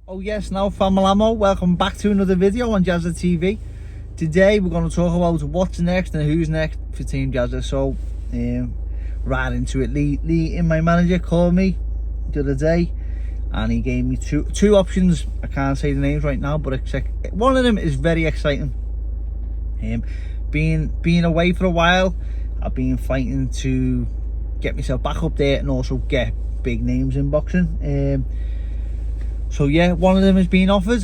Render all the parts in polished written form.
Oh yes, now Familamo, welcome back to another video on Jazza TV. Today we're going to talk about what's next and who's next for Team Jazza. So right into it. Lee my manager called me the other day and he gave me two options. I can't say the names right now, but one of them is very exciting. Being away for a while, I've been fighting to get myself back up there and also get big names in boxing. So yeah, one of them is being offered.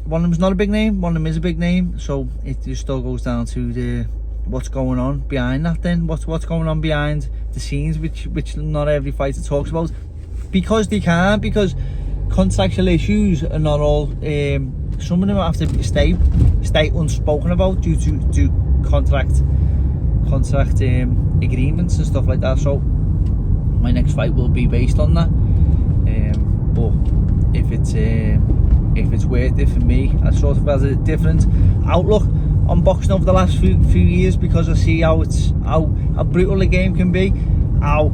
One of them is not a big name, one of them is a big name. So it just still goes down to what's going on behind that then. What's going on behind the scenes, which not every fighter talks about. Because they can't, because contractual issues are not all, some of them have to stay unspoken about due to contract agreements and stuff like that. So my next fight will be based on that. But if it's worth it for me, I sort of has a different outlook on boxing over the last few years, because I see how brutal the game can be, how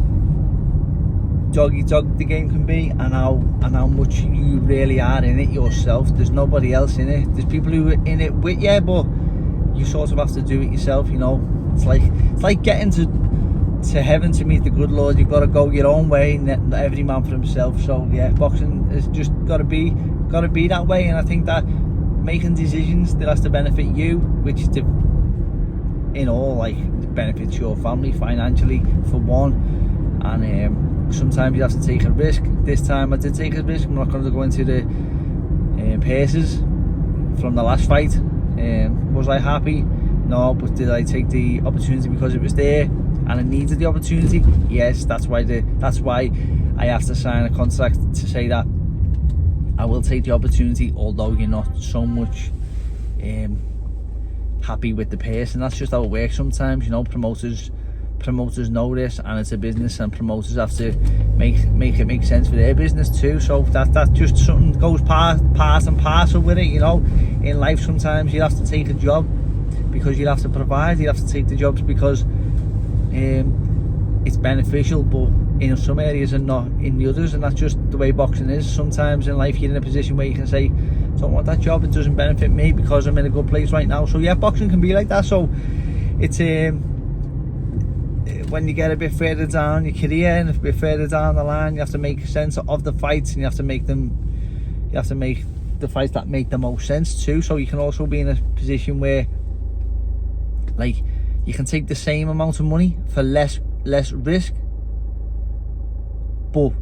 dog-eat-dog the game can be, and how much you really are in it yourself. There's nobody else in it. There's people who are in it with you, but you sort of have to do it yourself, you know. It's like getting to heaven to meet the good Lord. You've got to go your own way, and every man for himself. So yeah, boxing has just got to be that way. And I think that making decisions that has to benefit you, which in all, like, benefits your family financially for one, and sometimes you have to take a risk. This time I did take a risk. I'm not going to go into the paces from the last fight. Was I happy? No. But did I take the opportunity because it was there and I needed the opportunity? Yes. That's why I have to sign a contract to say that I will take the opportunity, although you're not so much happy with the pace. And that's just how it works sometimes, you know. Promoters know this, and it's a business, and promoters have to make it make sense for their business too. So that just something goes part and parcel with it, you know. In life, sometimes you have to take a job because you have to provide. You have to take the jobs because it's beneficial, but in some areas and not in the others. And that's just the way boxing is. Sometimes in life you're in a position where you can say, don't want that job, it doesn't benefit me because I'm in a good place right now. So yeah, boxing can be like that. So it's when you get a bit further down your career and a bit further down the line, you have to make sense of the fights, and you have to make the fights that make the most sense too. So you can also be in a position where, like, you can take the same amount of money for less risk, but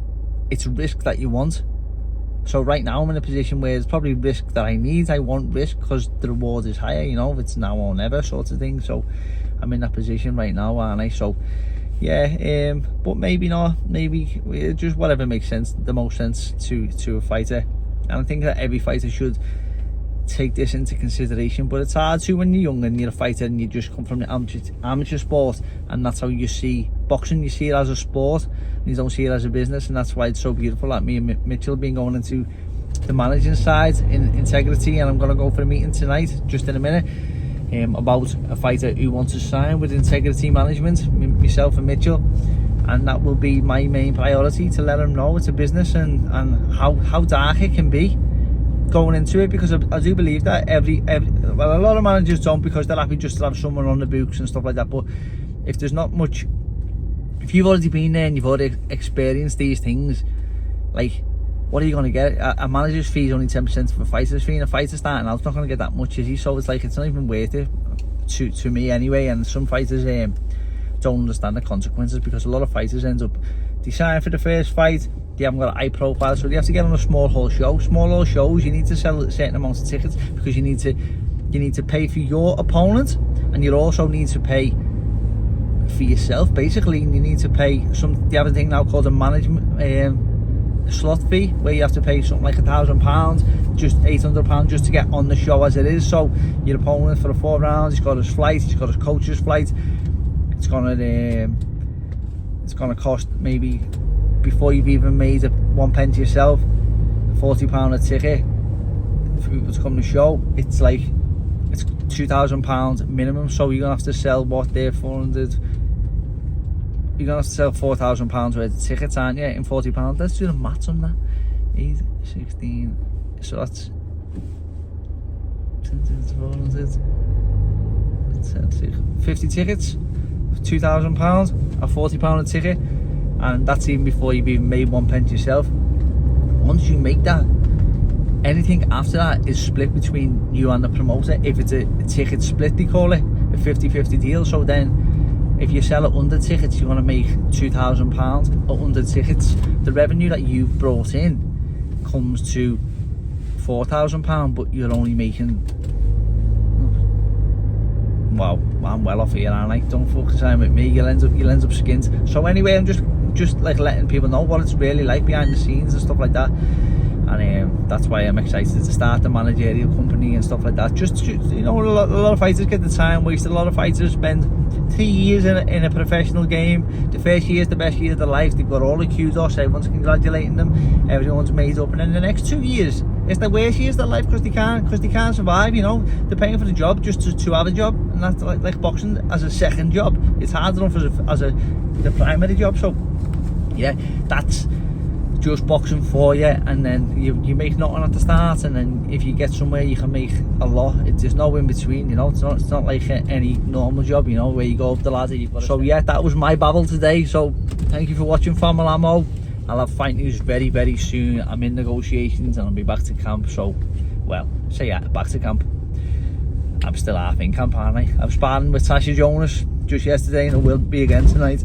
it's risk that you want. So right now I'm in a position where it's probably risk that I need. I want risk because the reward is higher, you know. It's now or never sort of thing. So I'm in that position right now, aren't I? So yeah, but maybe not. Maybe just whatever makes sense, the most sense to a fighter. And I think that every fighter should take this into consideration. But it's hard to when you're young and you're a fighter and you just come from the amateur sport, and that's how you see boxing. You see it as a sport, and you don't see it as a business. And that's why it's so beautiful that me and Mitchell have been going into the managing side in Integrity, and I'm going to go for a meeting tonight, just in a minute, about a fighter who wants to sign with Integrity Management, myself and Mitchell. And that will be my main priority, to let him know it's a business and how dark it can be going into it. Because I do believe that well, a lot of managers don't, because they're happy just to have someone on the books and stuff like that. But if there's not much, if you've already been there and you've already experienced these things, like, what are you going to get? A manager's fee is only 10% of a fighter's fee, and a fighter starting out's not going to get that much, is he? So it's like, it's not even worth it to me anyway. And some fighters don't understand the consequences, because a lot of fighters end up, they sign for the first fight, they haven't got a high profile, so they have to get on a small hall show. Small hall shows, you need to sell a certain amount of tickets, because you need to pay for your opponent, and you also need to pay for yourself, basically. And you need to pay they have a thing now called a management slot fee, where you have to pay something like £1,000, just £800 just to get on the show as it is. So your opponent, for the 4 rounds, he's got his flight, he's got his coach's flight. It's gonna cost, maybe before you've even made one pence yourself, £40 a ticket for people to come to the show. It's like, it's £2,000 minimum. So you're gonna have to sell what, there, 400. You're gonna have to sell £4,000 worth of tickets, aren't you? In £40. Let's do the maths on that. 8, 16, So that's 50 tickets, £2,000 at £40 a ticket, and that's even before you've even made 1 pence yourself. Once you make that, anything after that is split between you and the promoter. If it's a ticket split, they call it a 50-50 deal. So then if you sell 100 tickets, you're going to make £2,000. 100 tickets, the revenue that you've brought in comes to £4,000, but you're only making, wow, I'm well off here, aren't I? Don't focus on with me, you'll end up skint. So anyway, I'm just like letting people know what it's really like behind the scenes and stuff like that. And that's why I'm excited to start the managerial company and stuff like that. Just you know, a lot of fighters get the time wasted. A lot of fighters spend 3 years in a professional game. The first year is the best year of their life. They've got all the kudos, everyone's congratulating them, everyone's made up. And then the next 2 years, it's the worst years of their life because they can't survive. You know, they're paying for the job just to have a job, and that's like boxing as a second job. It's hard enough as the primary job. So yeah, that's just boxing for you, and then you make nothing at the start, and then if you get somewhere you can make a lot. There's no in between, you know. It's not like any normal job, you know, where you go up the ladder. So yeah, that was my babble today. So thank you for watching Family Ammo. I'll have fight news very, very soon. I'm in negotiations and I'll be back to camp. So, well, so yeah, back to camp. I'm still half in camp, aren't I? I'm sparring with Tasha Jonas just yesterday, and I will be again tonight.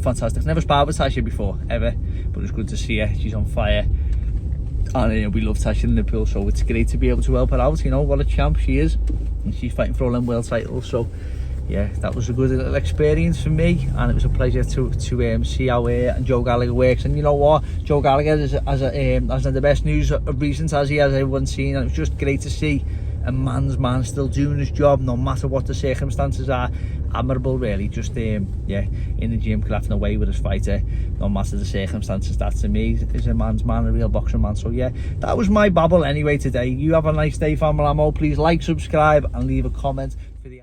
Fantastic. Never sparred with Tasha before, ever, but it's good to see her. She's on fire, and we love Tasha in Liverpool, so it's great to be able to help her out. You know what a champ she is, and she's fighting for all them world titles. So yeah, that was a good little experience for me, and it was a pleasure to see how Joe Gallagher works. And you know what, Joe Gallagher has the best news of recent, as he has everyone's seen, and it was just great to see a man's man still doing his job no matter what the circumstances are. Admirable, really. Just yeah, in the gym, laughing away with his fighter no matter the circumstances. That to me is a man's man, a real boxing man. So yeah, that was my babble anyway today. You have a nice day, Family Ammo. Please like, subscribe and leave a comment for the